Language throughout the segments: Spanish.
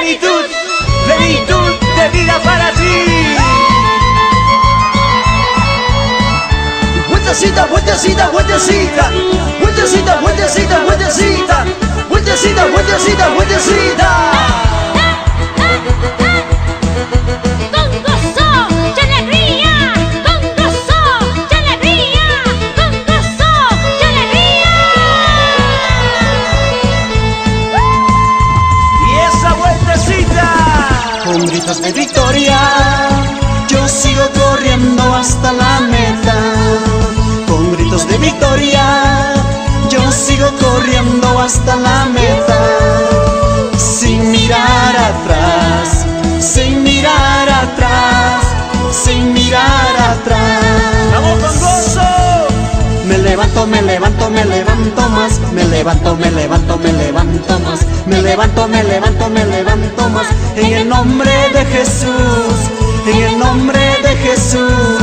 plenitud, plenitud de vida para ti. Vueltecita, vueltecita, vueltecita, vueltecita, vueltecita, vueltecita, vueltecita, vueltecita, vueltecita. Con gozo y alegría, con gozo y alegría, con gozo y alegría. Y esa vueltecita, con gritos de victoria, yo sigo corriendo hasta la meta. Con gritos de victoria, yo sigo corriendo hasta la meta. Sin mirar atrás, sin mirar atrás, sin mirar atrás. vamos con gozo. Me levanto, me levanto, me levanto más. Me levanto, me levanto, me levanto más. Me levanto, me levanto, me levanto más. En el nombre de Jesús, en el nombre de Jesús.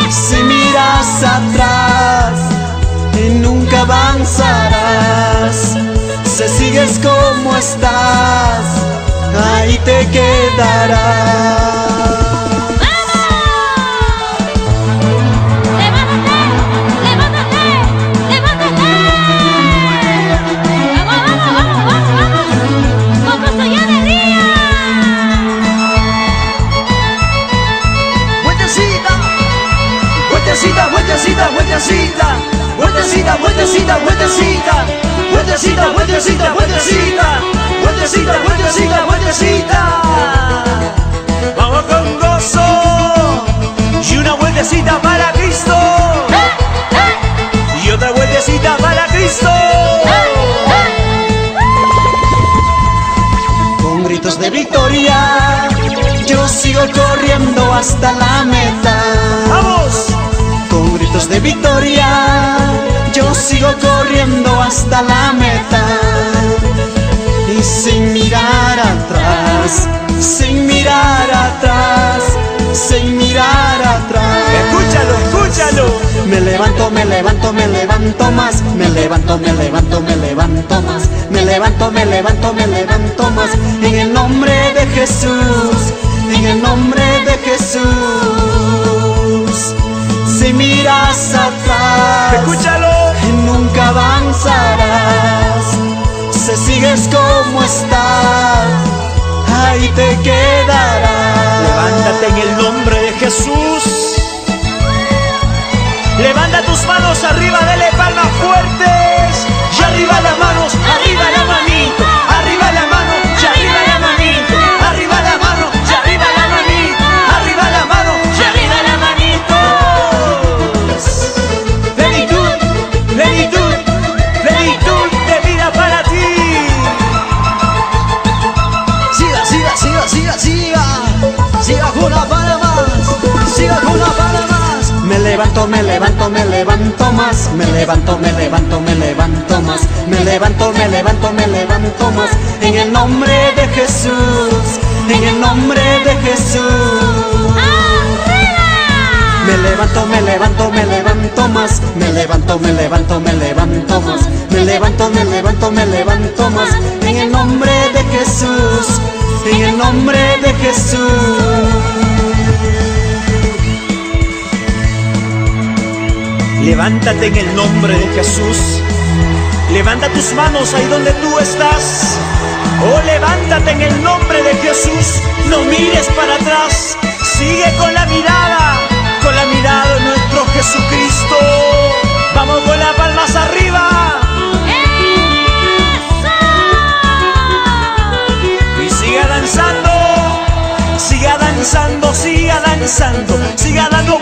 Si miras atrás y nunca avanzarás, si sigues como estás, ahí te quedarás. Vueltecita, vueltecita, vueltecita, vueltecita, vueltecita, vueltecita, vueltecita, vueltecita, vueltecita, vueltecita, vueltecita, vueltecita. Vamos con gozo. Y una vueltecita para Cristo. Y otra vueltecita para Cristo. Con gritos de victoria, yo sigo corriendo hasta la meta. ¡Vamos! Con gritos de victoria, yo sigo corriendo hasta la meta. Y sin mirar atrás, sin mirar atrás, sin mirar atrás. Escúchalo, escúchalo. Me levanto, me levanto, me levanto más. Me levanto, me levanto, me levanto más. Me levanto, me levanto, me levanto más. En el nombre de Jesús, en el nombre de Jesús. Si miras atrás, Escúchalo. nunca avanzarás. Si sigues como estás, ahí te quedarás. Levántate en el nombre de Jesús. Levanta tus manos arriba, dale palmas fuertes. Y arriba las manos, arriba la manito. Arriba la mano, y arriba la manito. Arriba la mano, y arriba la manito. Arriba la mano, y arriba la manito. Plenitud, plenitud, plenitud de vida para ti. Siga, siga, siga, siga, siga. Siga con la palmas. Siga con la palmas. Me levanto, me levanto, me levanto más. Me levanto, me levanto, me levanto más. Me levanto, me levanto, me levanto más. En el nombre de Jesús, en el nombre de Jesús. Me levanto, me levanto, me levanto más. Me levanto, me levanto, me levanto más. Me levanto, me levanto, me levanto más. En el nombre de Jesús, en el nombre de Jesús. Levántate en el nombre de Jesús. Levanta tus manos ahí donde tú estás. Oh, levántate en el nombre de Jesús. No mires para atrás. Sigue con la mirada de nuestro Jesucristo. Vamos con las palmas arriba. Y siga danzando. Siga danzando, siga danzando. Siga dando